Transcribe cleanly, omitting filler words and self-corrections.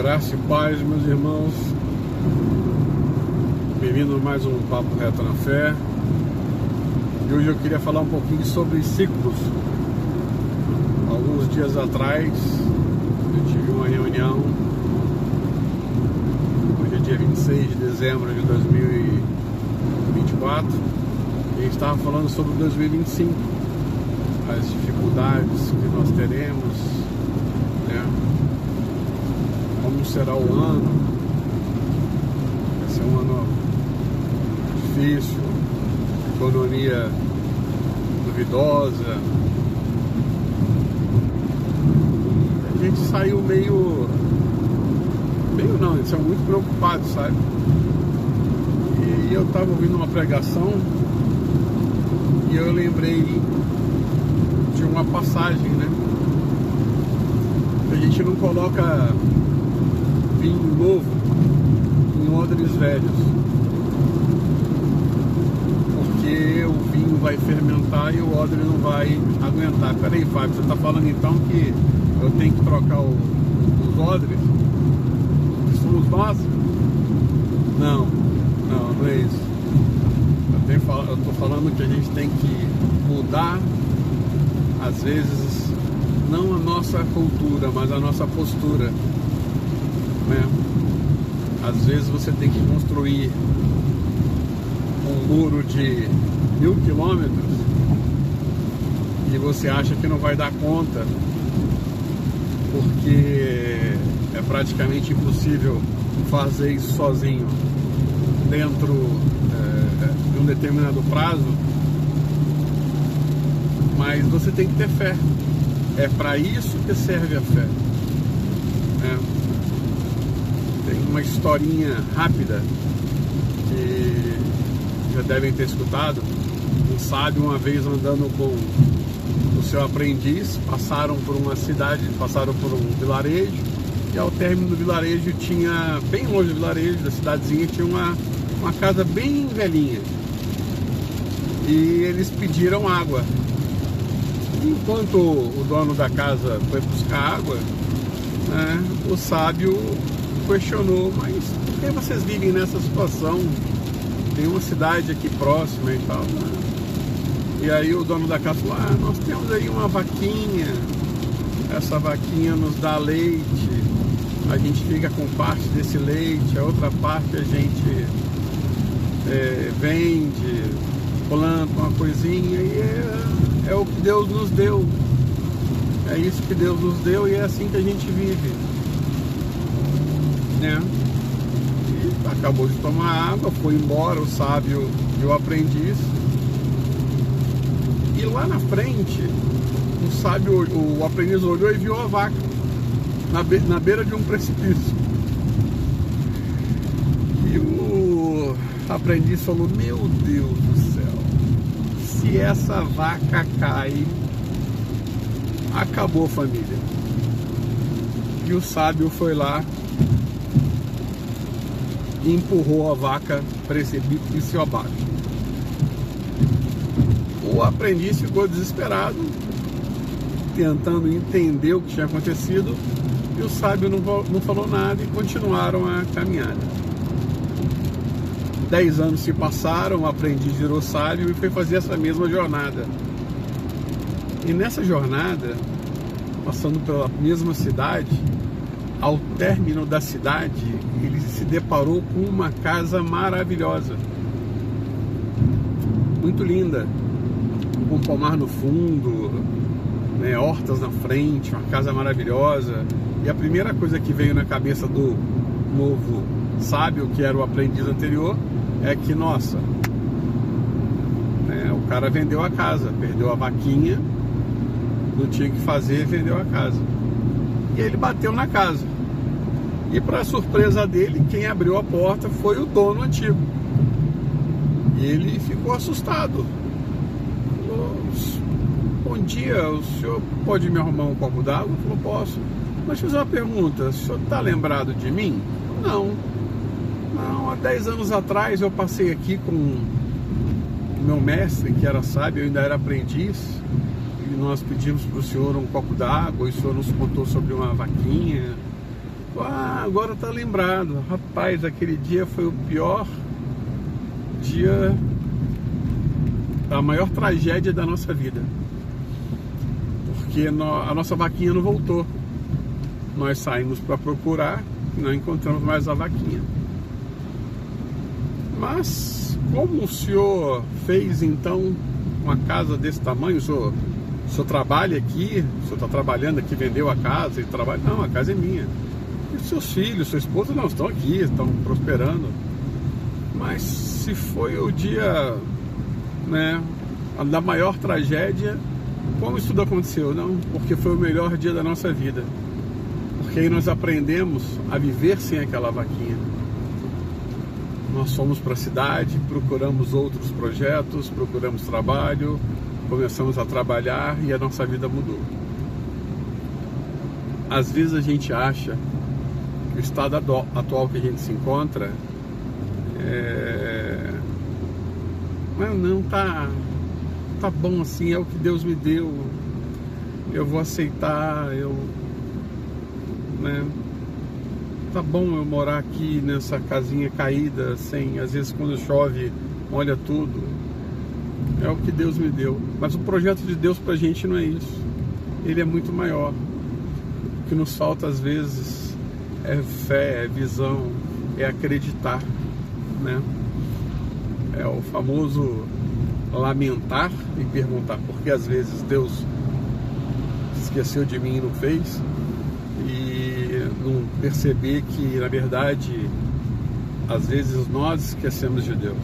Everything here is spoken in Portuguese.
Graça e paz, meus irmãos. Bem-vindo a mais um Papo Reto na Fé. E hoje eu queria falar um pouquinho sobre ciclos. Alguns dias atrás eu tive uma reunião. Hoje é dia 26 de dezembro de 2024 e a gente estava falando sobre 2025, as dificuldades que nós teremos, né? Como será o ano. Vai ser um ano difícil, economia duvidosa. A gente saiu meio não, eles são muito preocupados, sabe? E eu tava ouvindo uma pregação e eu lembrei de uma passagem, né? A gente não coloca vinho novo em odres velhos, porque o vinho vai fermentar e o odre não vai aguentar. Peraí, Fábio, você tá falando então que eu tenho que trocar os odres? Que somos nós? Não é isso. Eu tô falando que a gente tem que mudar, às vezes, não a nossa cultura, mas a nossa postura, né? Às vezes você tem que construir um muro de 1000 quilômetros e você acha que não vai dar conta, porque é praticamente impossível fazer isso sozinho dentro de um determinado prazo. Mas você tem que ter fé. É para isso que serve a fé, né? Tem uma historinha rápida que já devem ter escutado. Um sábio, uma vez andando com o seu aprendiz, passaram por uma cidade, passaram por um vilarejo, e ao término do vilarejo tinha, bem longe do vilarejo, da cidadezinha, tinha uma casa bem velhinha, e eles pediram água. Enquanto o dono da casa foi buscar água, né, o sábio questionou: mas por que vocês vivem nessa situação? Tem uma cidade aqui próxima e tal, né? E aí o dono da casa falou: nós temos aí uma vaquinha, essa vaquinha nos dá leite, a gente fica com parte desse leite, a outra parte a gente vende, planta uma coisinha, e é o que Deus nos deu. É isso que Deus nos deu e é assim que a gente vive, né? E acabou de tomar água, foi embora o sábio e o aprendiz. E lá na frente, o aprendiz olhou e viu a vaca na beira de um precipício. E o aprendiz falou: meu Deus do céu, se essa vaca cai, acabou a família. E o sábio foi lá e empurrou a vaca precipício abaixo. O aprendiz ficou desesperado, tentando entender o que tinha acontecido, e o sábio não falou nada e continuaram a caminhada. 10 anos se passaram, o aprendiz virou sábio e foi fazer essa mesma jornada. E nessa jornada, passando pela mesma cidade, ao término da cidade, ele se deparou com uma casa maravilhosa, muito linda, com um pomar no fundo, né, hortas na frente, uma casa maravilhosa. E a primeira coisa que veio na cabeça do novo sábio, que era o aprendiz anterior, é que, nossa, né, o cara vendeu a casa, perdeu a vaquinha, não tinha o que fazer, vendeu a casa. E ele bateu na casa. E para surpresa dele, quem abriu a porta foi o dono antigo. E ele ficou assustado. Falou: bom dia, o senhor pode me arrumar um copo d'água? Ele falou: posso. Mas deixa eu fazer uma pergunta: o senhor está lembrado de mim? Não, há 10 anos atrás eu passei aqui com o meu mestre, que era sábio, eu ainda era aprendiz, e nós pedimos para o senhor um copo d'água, e o senhor nos contou sobre uma vaquinha, Ah, agora tá lembrado. Rapaz, aquele dia foi o pior dia, a maior tragédia da nossa vida. Porque a nossa vaquinha não voltou. Nós saímos para procurar e não encontramos mais a vaquinha. Mas como o senhor fez então uma casa desse tamanho? O senhor trabalha aqui? O senhor está trabalhando aqui, vendeu a casa e trabalha? Não, a casa é minha. E seus filhos, sua esposa não estão aqui, estão prosperando. Mas se foi o dia, né, da maior tragédia, como isso tudo aconteceu? Não, porque foi o melhor dia da nossa vida. Porque aí nós aprendemos a viver sem aquela vaquinha. Nós fomos para a cidade, procuramos outros projetos, procuramos trabalho, começamos a trabalhar e a nossa vida mudou. Às vezes a gente acha que o estado atual que a gente se encontra não tá bom assim, é o que Deus me deu, eu vou aceitar, né? Tá bom eu morar aqui nessa casinha caída, sem, às vezes quando chove molha tudo, é o que Deus me deu. Mas o projeto de Deus pra gente não é isso, ele é muito maior. O que nos falta às vezes é fé, é visão, é acreditar, né? É o famoso lamentar e perguntar por que às vezes Deus esqueceu de mim e não fez, e não perceber que na verdade às vezes nós esquecemos de Deus.